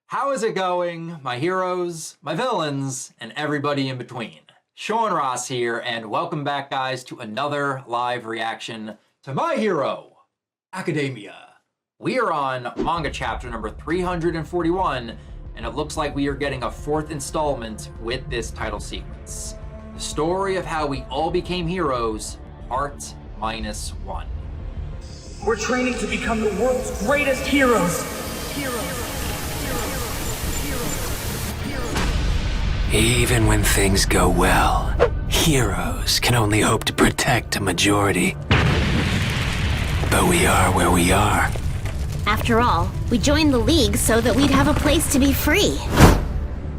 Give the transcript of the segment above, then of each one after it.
How is it going, my heroes, my villains, and everybody in between? Sean Ross here, and welcome back, guys, to another live reaction to My Hero Academia. We are on manga chapter number 341, and it looks like we are getting a fourth installment with this title sequence. The story of how we all became heroes, part -1. We're training to become the world's greatest heroes. Even when things go well, heroes can only hope to protect a majority. But we are where we are. After all, we joined the League so that we'd have a place to be free.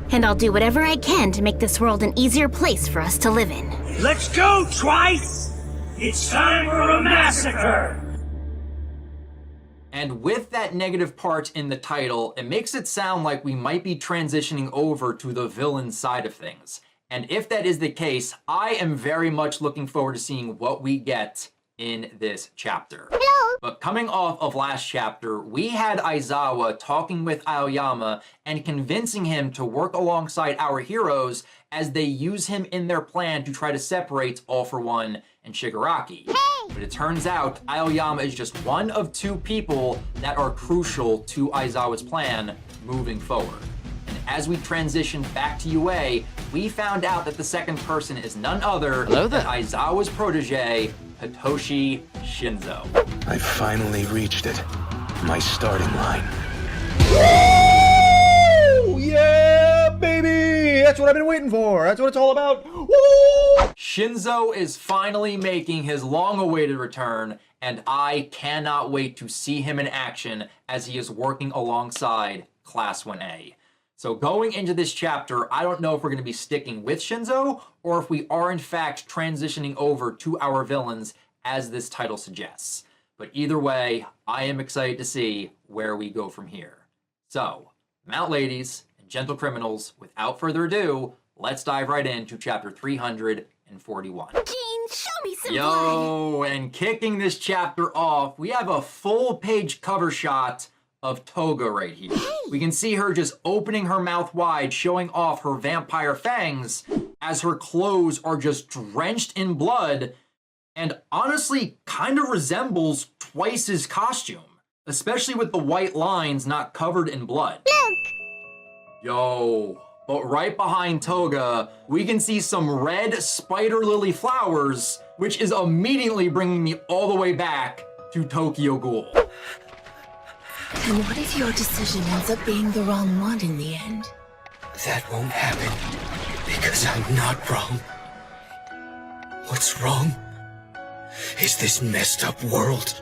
And I'll do whatever I can to make this world an easier place for us to live in. Let's go, Twice! It's time for a massacre! And with that negative part in the title, it makes it sound like we might be transitioning over to the villain side of things. And if that is the case, I am very much looking forward to seeing what we get in this chapter. Hello! But coming off of last chapter, we had Aizawa talking with Aoyama and convincing him to work alongside our heroes as they use him in their plan to try to separate All For One and Shigaraki. Hey! But it turns out Aoyama is just one of two people that are crucial to Aizawa's plan moving forward. And as we transition back to UA, we found out that the second person is none other than Aizawa's protege, Hitoshi Shinzo. I finally reached it. My starting line. Woo! Yeah, baby! That's what I've been waiting for. That's what it's all about. Woo! Shinzo is finally making his long-awaited return, and I cannot wait to see him in action as he is working alongside Class 1A. So going into this chapter, I don't know if we're going to be sticking with Shinzo, or if we are in fact transitioning over to our villains as this title suggests. But either way, I am excited to see where we go from here. So, mount ladies and gentle criminals, without further ado, let's dive right into chapter 341. Gene, show me some Yo, and kicking this chapter off, we have a full-page cover shot of Toga right here. Hey. We can see her just opening her mouth wide, showing off her vampire fangs as her clothes are just drenched in blood, and honestly kind of resembles Twice's costume, especially with the white lines not covered in blood. Look! Yo, but right behind Toga, we can see some red spider lily flowers, which is immediately bringing me all the way back to Tokyo Ghoul. And what if your decision ends up being the wrong one in the end? That won't happen, because I'm not wrong. What's wrong is this messed up world.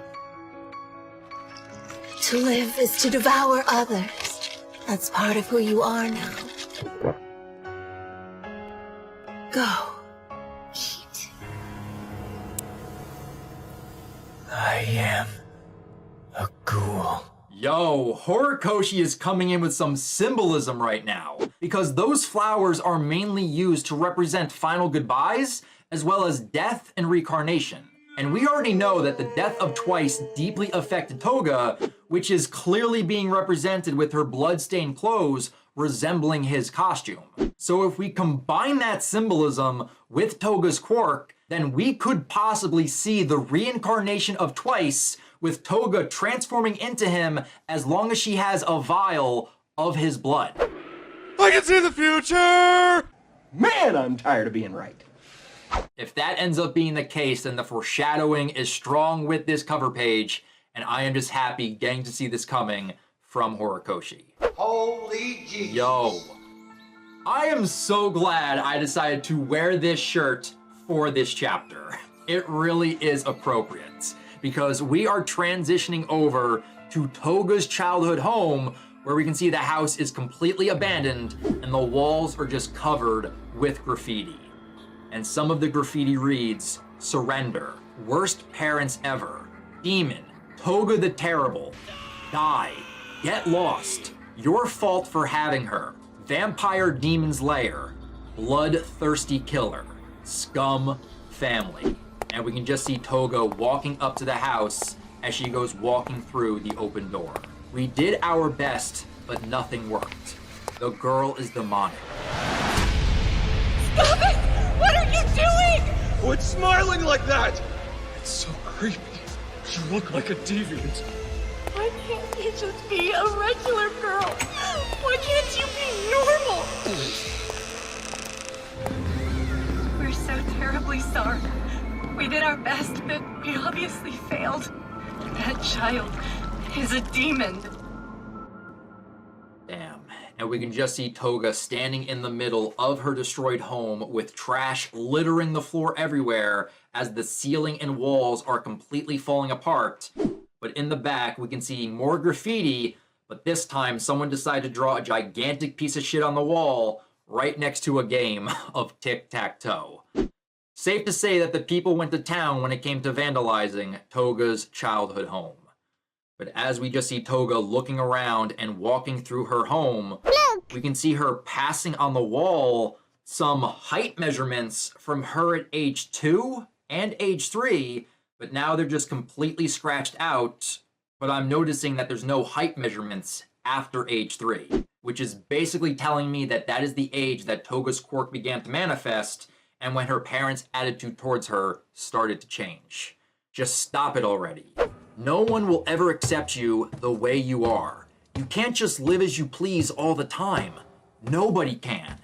To live is to devour others. That's part of who you are now. Go. Eat. I am a ghoul. Yo, Horikoshi is coming in with some symbolism right now, because those flowers are mainly used to represent final goodbyes, as well as death and reincarnation. And we already know that the death of Twice deeply affected Toga, which is clearly being represented with her blood-stained clothes resembling his costume. So if we combine that symbolism with Toga's quirk, then we could possibly see the reincarnation of Twice, with Toga transforming into him as long as she has a vial of his blood. I can see the future! Man, I'm tired of being right. If that ends up being the case, then the foreshadowing is strong with this cover page, and I am just happy getting to see this coming from Horikoshi. Holy Jesus. Yo, I am so glad I decided to wear this shirt for this chapter. It really is appropriate, because we are transitioning over to Toga's childhood home, where we can see the house is completely abandoned and the walls are just covered with graffiti. And some of the graffiti reads, "Surrender, worst parents ever, demon, Toga the terrible, die, get lost, your fault for having her, vampire demon's lair, bloodthirsty killer, scum family." And we can just see Toga walking up to the house as she goes walking through the open door. We did our best but nothing worked. The girl is demonic. Stop it! What are you doing? Quit smiling like that! It's so creepy. You look like a deviant. Why can't you just be a regular girl? Why can't you be normal? We're so terribly sorry. We did our best, but we obviously failed. That child is a demon. Damn. And we can just see Toga standing in the middle of her destroyed home with trash littering the floor everywhere as the ceiling and walls are completely falling apart. But in the back, we can see more graffiti, but this time someone decided to draw a gigantic piece of shit on the wall right next to a game of tic-tac-toe. Safe to say that the people went to town when it came to vandalizing Toga's childhood home. But as we just see Toga looking around and walking through her home, we can see her passing on the wall some height measurements from her at age 2 and age 3, but now they're just completely scratched out. But I'm noticing that there's no height measurements after age 3, which is basically telling me that that is the age that Toga's quirk began to manifest and when her parents' attitude towards her started to change. Just stop it already. No one will ever accept you the way you are. You can't just live as you please all the time. Nobody can.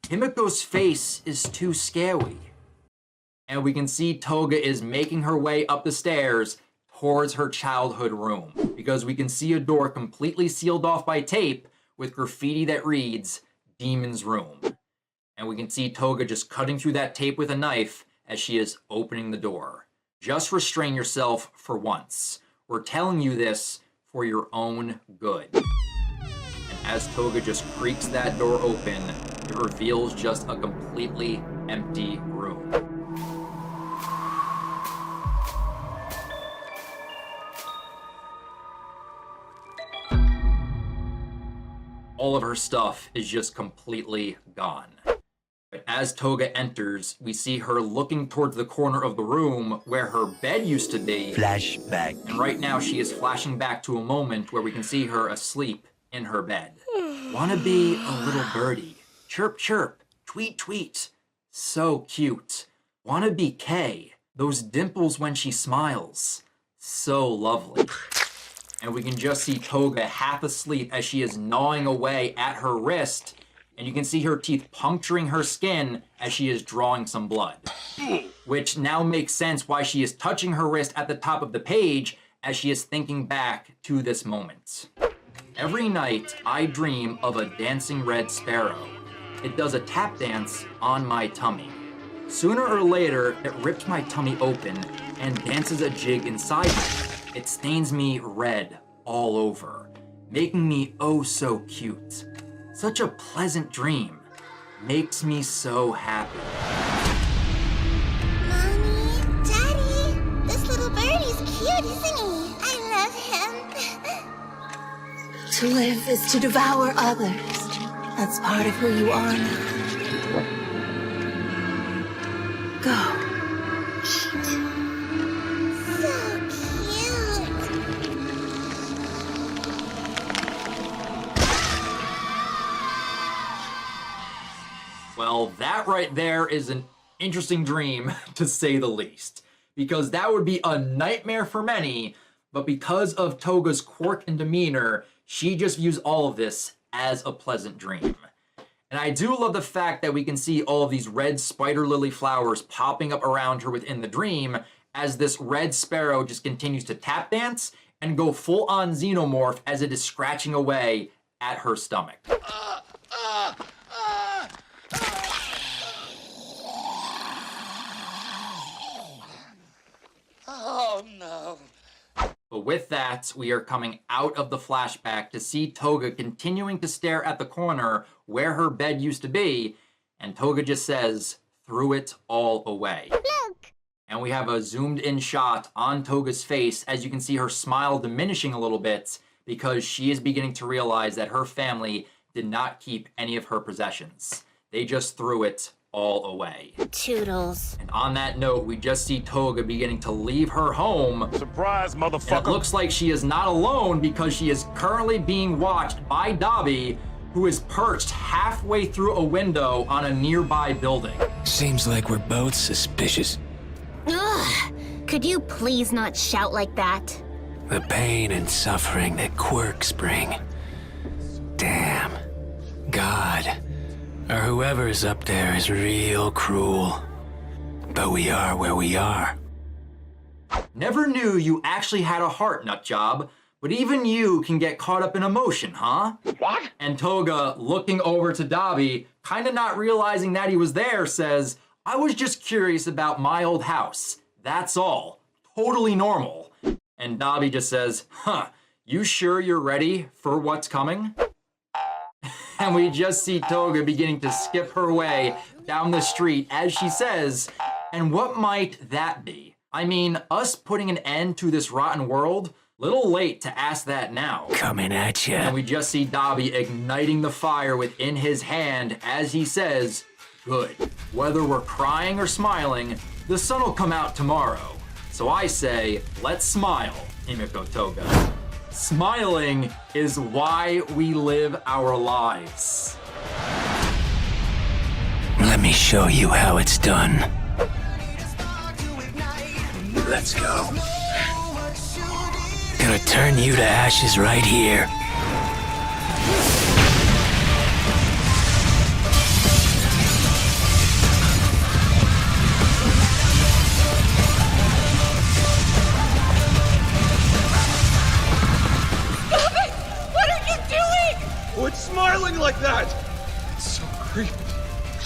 Himiko's face is too scary. And we can see Toga is making her way up the stairs towards her childhood room, because we can see a door completely sealed off by tape with graffiti that reads, Demon's Room. And we can see Toga just cutting through that tape with a knife as she is opening the door. Just restrain yourself for once. We're telling you this for your own good. And as Toga just creaks that door open, it reveals just a completely empty room. All of her stuff is just completely gone. But as Toga enters, we see her looking towards the corner of the room where her bed used to be. Flashback. And right now she is flashing back to a moment where we can see her asleep in her bed. Wanna be a little birdie. Chirp, chirp. Tweet, tweet. So cute. Wanna be Kay. Those dimples when she smiles. So lovely. And we can just see Toga half asleep as she is gnawing away at her wrist. And you can see her teeth puncturing her skin as she is drawing some blood. Which now makes sense why she is touching her wrist at the top of the page as she is thinking back to this moment. Every night, I dream of a dancing red sparrow. It does a tap dance on my tummy. Sooner or later, it rips my tummy open and dances a jig inside me. It stains me red all over, making me oh so cute. Such a pleasant dream. Makes me so happy. Mommy, Daddy, this little birdie's cute, isn't he? I love him. To live is to devour others. That's part of who you are now. Go. So cute. Well, that right there is an interesting dream, to say the least. Because that would be a nightmare for many, but because of Toga's quirk and demeanor, she just views all of this as a pleasant dream. And I do love the fact that we can see all of these red spider lily flowers popping up around her within the dream as this red sparrow just continues to tap dance and go full on xenomorph as it is scratching away at her stomach. Oh no. But with that, we are coming out of the flashback to see Toga continuing to stare at the corner where her bed used to be, and Toga just says, "Threw it all away." Look. And we have a zoomed in shot on Toga's face as you can see her smile diminishing a little bit because she is beginning to realize that her family did not keep any of her possessions. They just threw it all away. Toodles. And on that note, we just see Toga beginning to leave her home. Surprise, motherfucker! And it looks like she is not alone because she is currently being watched by Dabi, who is perched halfway through a window on a nearby building. Seems like we're both suspicious. Ugh! Could you please not shout like that? The pain and suffering that quirks bring. Damn. God, or whoever's up there is real cruel. But we are where we are. Never knew you actually had a heart, nutjob. But even you can get caught up in emotion, huh? What? And Toga, looking over to Dabi, kinda not realizing that he was there, says, I was just curious about my old house. That's all. Totally normal. And Dabi just says, you sure you're ready for what's coming? And we just see Toga beginning to skip her way down the street as she says, and what might that be? I mean, us putting an end to this rotten world? Little late to ask that now. Coming at ya. And we just see Dabi igniting the fire within his hand as he says, good. Whether we're crying or smiling, the sun will come out tomorrow. So I say, let's smile, Himiko Toga. Smiling is why we live our lives. Let me show you how it's done. Let's go. Gonna turn you to ashes right here. Stop it! What are you doing? Quit smiling like that! It's so creepy.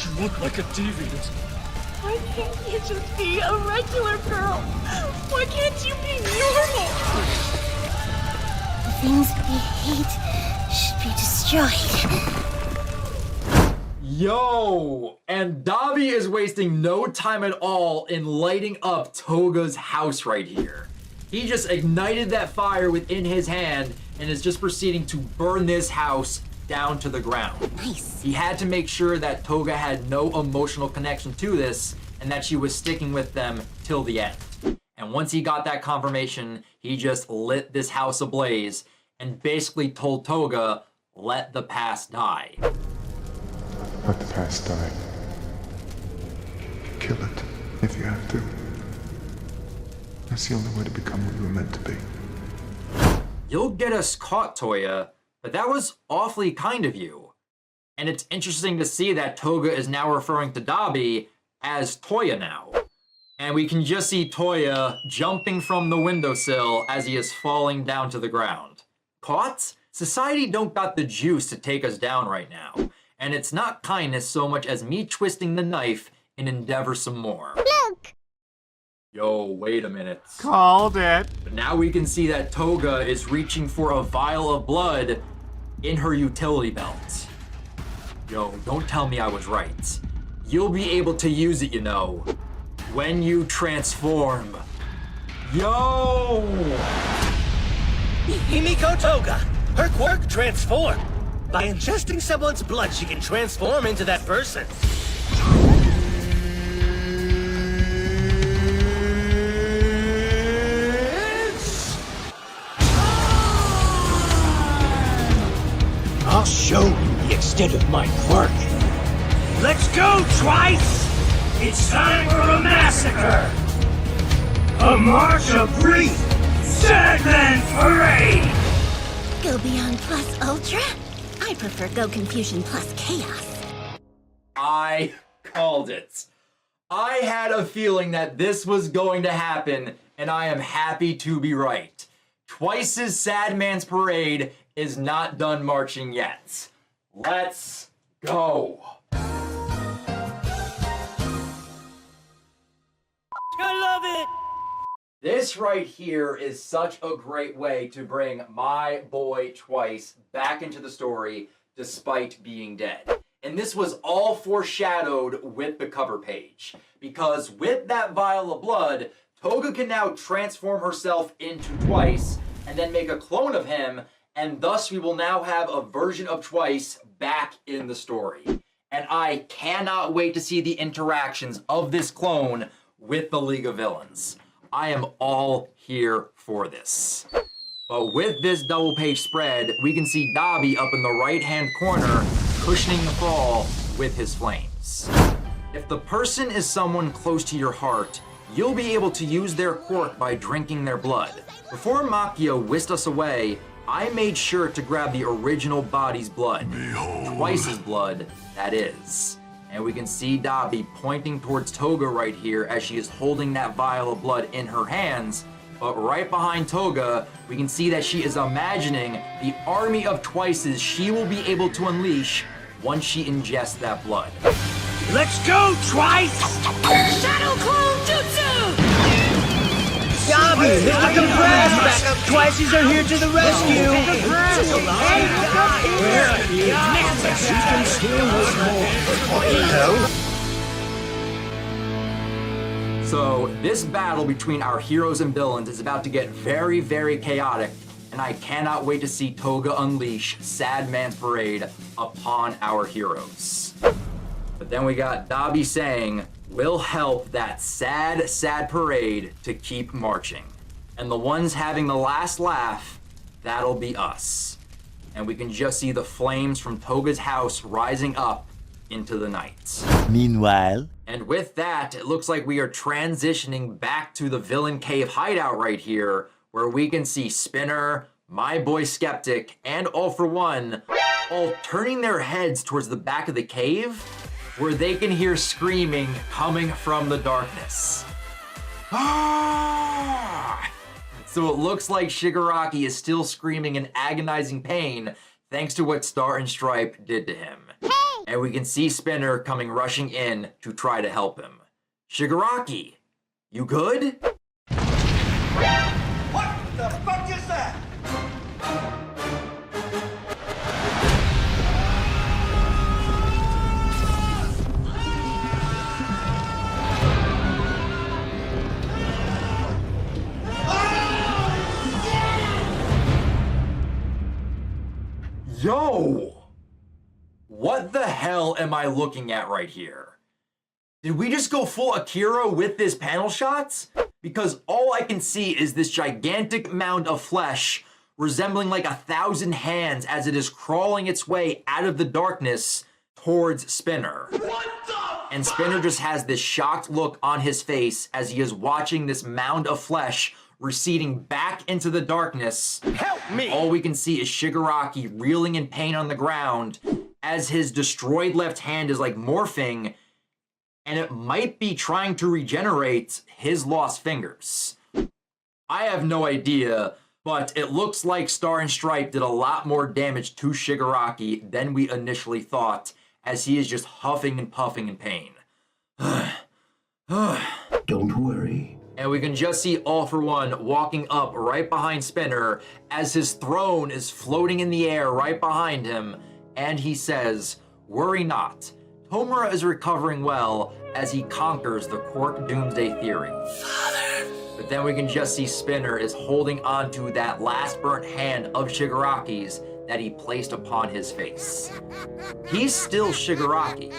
You look like a deviant. Why can't you just be a regular girl? Why can't you be normal? The things we hate should be destroyed. Yo! And Dabi is wasting no time at all in lighting up Toga's house right here. He just ignited that fire within his hand and is just proceeding to burn this house down to the ground. Nice. He had to make sure that Toga had no emotional connection to this and that she was sticking with them till the end. And once he got that confirmation, he just lit this house ablaze and basically told Toga, let the past die. Let the past die. Kill it if you have to. That's the only way to become what you were meant to be. You'll get us caught, Toya, but that was awfully kind of you. And it's interesting to see that Toga is now referring to Dabi as Toya now. And we can just see Toya jumping from the windowsill as he is falling down to the ground. Caught? Society don't got the juice to take us down right now. And it's not kindness so much as me twisting the knife and endeavor some more. Look! Yo, wait a minute. Called it. But now we can see that Toga is reaching for a vial of blood in her utility belt. Yo, don't tell me I was right. You'll be able to use it, you know, when you transform. Yo! Himiko Toga. Her quirk transform. By ingesting someone's blood, she can transform into that person. I'll show you the extent of my quirk. Let's go, Twice! It's time for a massacre! A march of grief! Sadman Parade! Go Beyond plus Ultra? I prefer Go Confusion plus Chaos. I called it. I had a feeling that this was going to happen, and I am happy to be right. Twice's Sad Man's Parade is not done marching yet. Let's go. I love it! This right here is such a great way to bring my boy Twice back into the story despite being dead. And this was all foreshadowed with the cover page. Because with that vial of blood, Toga can now transform herself into Twice and then make a clone of him, and thus we will now have a version of Twice back in the story. and I cannot wait to see the interactions of this clone with the League of Villains. I am all here for this. But with this double page spread, we can see Dabi up in the right-hand corner, cushioning the fall with his flames. If the person is someone close to your heart, you'll be able to use their quirk by drinking their blood. Before Makio whisked us away, I made sure to grab the original body's blood. Twice his blood, that is. And we can see Dabi pointing towards Toga right here as she is holding that vial of blood in her hands. But right behind Toga, we can see that she is imagining the army of Twices she will be able to unleash once she ingests that blood. Let's go, Twice! Shadow Clone Jutsu! Dabi, Mr. Compress! Twices are here to the rescue! Where are you? You can steal us more. So this battle between our heroes and villains is about to get very, very chaotic, and I cannot wait to see Toga unleash Sad Man's Parade upon our heroes. But then we got Dabi saying, we'll help that sad, sad parade to keep marching. And the ones having the last laugh, that'll be us. And we can just see the flames from Toga's house rising up into the night. Meanwhile... And with that, it looks like we are transitioning back to the villain cave hideout right here, where we can see Spinner, my boy Skeptic, and All For One all turning their heads towards the back of the cave, where they can hear screaming coming from the darkness. Ah! So it looks like Shigaraki is still screaming in agonizing pain thanks to what Star and Stripe did to him. And we can see Spinner coming rushing in to try to help him. Shigaraki, you good? What the fuck is that? Yo! What the hell am I looking at right here? Did we just go full Akira with this panel shots? Because all I can see is this gigantic mound of flesh resembling like 1,000 hands as it is crawling its way out of the darkness towards Spinner. And Spinner just has this shocked look on his face as he is watching this mound of flesh receding back into the darkness. Help me! All we can see is Shigaraki reeling in pain on the ground as his destroyed left hand is like morphing, and it might be trying to regenerate his lost fingers. I have no idea, but it looks like Star and Stripe did a lot more damage to Shigaraki than we initially thought, as he is just huffing and puffing in pain. Don't worry. And we can just see All For One walking up right behind Spinner as his throne is floating in the air right behind him, and he says, "Worry not. Tomura is recovering well as he conquers the Quark Doomsday Theory." Father. But then we can just see Spinner is holding onto that last burnt hand of Shigaraki's that he placed upon his face. He's still Shigaraki.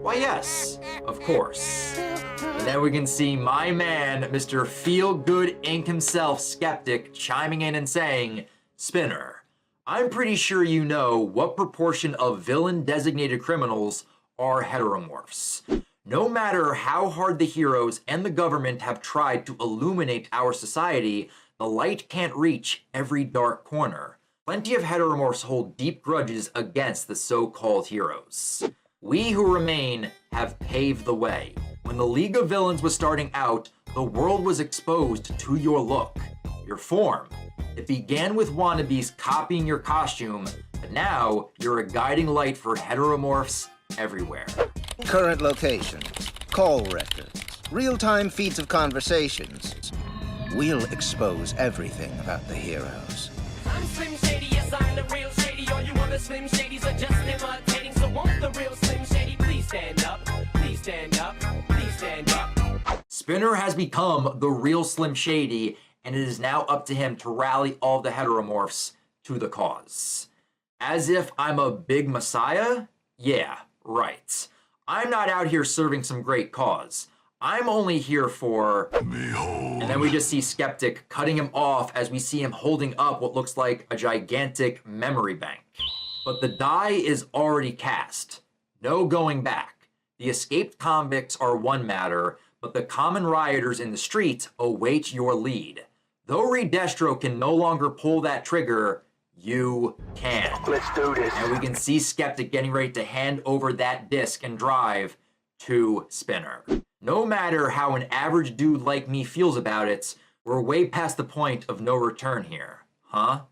Why, yes, of course. And then we can see my man, Mr. Feel-Good Inc. himself, Skeptic, chiming in and saying, "Spinner, I'm pretty sure you know what proportion of villain-designated criminals are heteromorphs. No matter how hard the heroes and the government have tried to illuminate our society, the light can't reach every dark corner. Plenty of heteromorphs hold deep grudges against the so-called heroes. We who remain have paved the way. When the League of Villains was starting out, the world was exposed to your look, your form. It began with wannabes copying your costume, but now you're a guiding light for heteromorphs everywhere." Current locations, call records, real-time feeds of conversations. We'll expose everything about the heroes. I'm Slim Shady, yes, I'm the real Shady. All you other Slim Shadys are just imitating. So won't the real Slim Shady please stand up? Please stand up. Please stand up. Spinner has become the real Slim Shady, and it is now up to him to rally all the heteromorphs to the cause. As if I'm a big messiah? Yeah, Right. I'm not out here serving some great cause. I'm only here for... Behold. And then we just see Skeptic cutting him off as we see him holding up what looks like a gigantic memory bank. But the die is already cast. No going back. The escaped convicts are one matter, but the common rioters in the streets await your lead. Though Redestro can no longer pull that trigger, you can. Let's do this. And we can see Skeptic getting ready to hand over that disc and drive to Spinner. No matter how an average dude like me feels about it, we're way past the point of no return here, huh?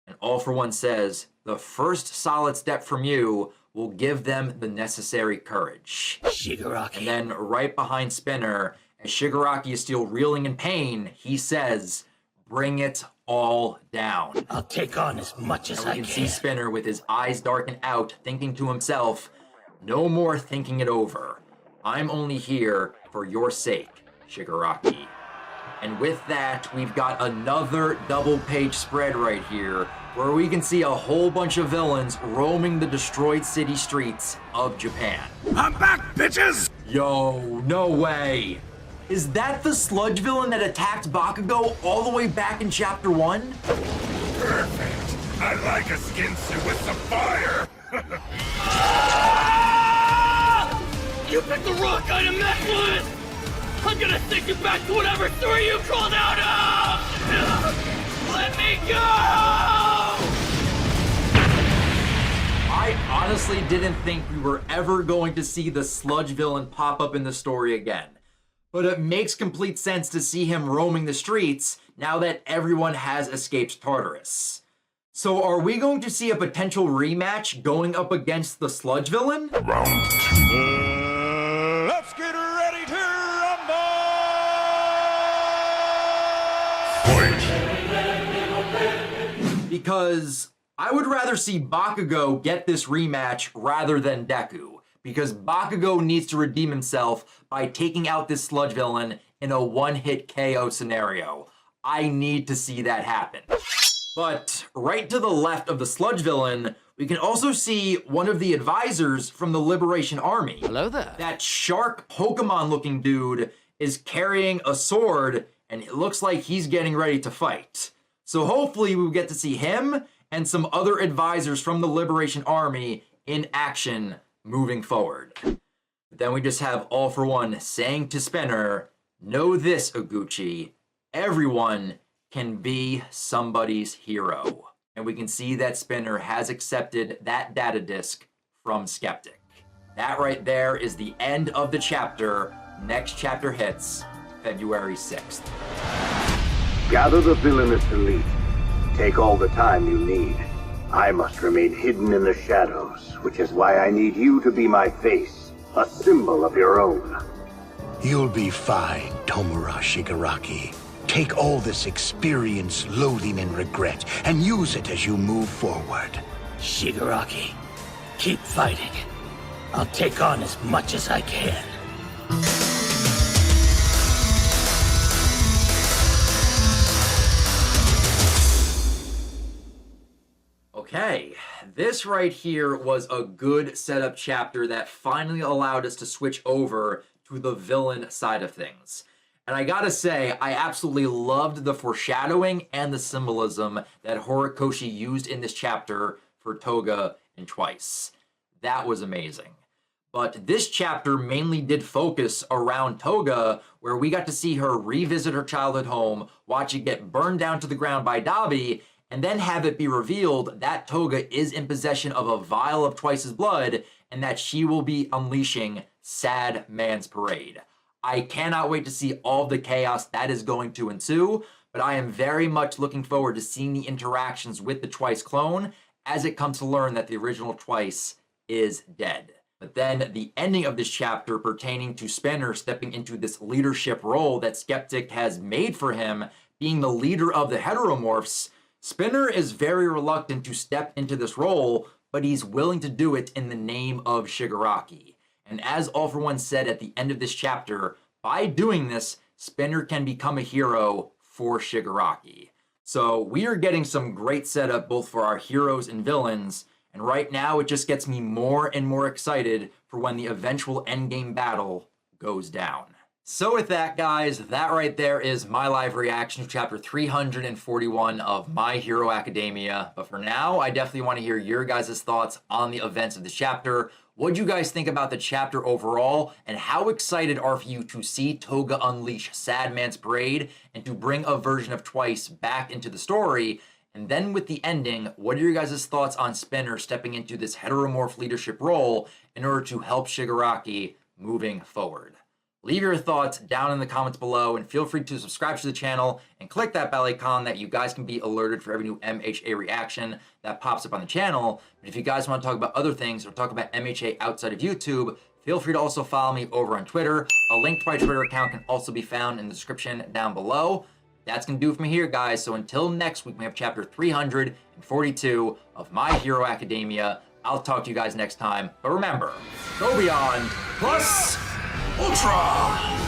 And All For One says, the first solid step from you will give them the necessary courage. Shigaraki. And then right behind Spinner, as Shigaraki is still reeling in pain, he says, bring it all down. I'll take on as much as I can. We can see Spinner with his eyes darkened out, thinking to himself, no more thinking it over. I'm only here for your sake, Shigaraki. And with that, we've got another double-page spread right here, where we can see a whole bunch of villains roaming the destroyed city streets of Japan. I'm back, bitches! Yo, no way! Is that the sludge villain that attacked Bakugo all the way back in Chapter 1? Perfect! I like a skin suit with some fire! You picked the wrong guy to mess with! I'm gonna send you back to whatever story you crawled out of! Let me go! I honestly didn't think we were ever going to see the sludge villain pop up in the story again. But it makes complete sense to see him roaming the streets now that everyone has escaped Tartarus. So are we going to see a potential rematch going up against the sludge villain? Round 2. Let's get ready to rumble! Fight! Because I would rather see Bakugo get this rematch rather than Deku. Because Bakugo needs to redeem himself by taking out this sludge villain in a one-hit KO scenario. I need to see that happen. But right to the left of the sludge villain, we can also see one of the advisors from the Liberation Army. Hello there. That shark Pokemon-looking dude is carrying a sword, and it looks like he's getting ready to fight. So hopefully we get to see him and some other advisors from the Liberation Army in action moving forward. But then we just have All For One saying to Spinner, know this, Oguchi, everyone can be somebody's hero. And we can see that Spinner has accepted that data disk from Skeptic. That right there is the end of the chapter. Next chapter hits February 6th. Gather the villainous elite. Take all the time you need. I must remain hidden in the shadows, which is why I need you to be my face, a symbol of your own. You'll be fine, Tomura Shigaraki. Take all this experience, loathing, and regret, and use it as you move forward. Shigaraki, keep fighting. I'll take on as much as I can. Okay, this right here was a good setup chapter that finally allowed us to switch over to the villain side of things. And I gotta say, I absolutely loved the foreshadowing and the symbolism that Horikoshi used in this chapter for Toga and Twice. That was amazing. But this chapter mainly did focus around Toga, where we got to see her revisit her childhood home, watch it get burned down to the ground by Dabi, and then have it be revealed that Toga is in possession of a vial of Twice's blood, and that she will be unleashing Sad Man's Parade. I cannot wait to see all the chaos that is going to ensue, but I am very much looking forward to seeing the interactions with the Twice clone as it comes to learn that the original Twice is dead. But then the ending of this chapter pertaining to Spinner stepping into this leadership role that Skeptic has made for him, being the leader of the heteromorphs, Spinner is very reluctant to step into this role, but he's willing to do it in the name of Shigaraki. And as All For One said at the end of this chapter, by doing this, Spinner can become a hero for Shigaraki. So we are getting some great setup both for our heroes and villains, And right now, it just gets me more and more excited for when the eventual endgame battle goes down. So with that, guys, that right there is my live reaction to chapter 341 of My Hero Academia. But for now, I definitely want to hear your guys' thoughts on the events of the chapter. What do you guys think about the chapter overall? And how excited are you to see Toga unleash Sadman's Parade and to bring a version of Twice back into the story? And then with the ending, what are your guys' thoughts on Spinner stepping into this heteromorph leadership role in order to help Shigaraki moving forward? Leave your thoughts down in the comments below, and feel free to subscribe to the channel and click that bell icon that you guys can be alerted for every new MHA reaction that pops up on the channel. And if you guys want to talk about other things or talk about MHA outside of YouTube, feel free to also follow me over on Twitter. A link to my Twitter account can also be found in the description down below. That's going to do it from here, guys. So until next week, we have chapter 342 of My Hero Academia. I'll talk to you guys next time. But remember, go beyond plus Ultra!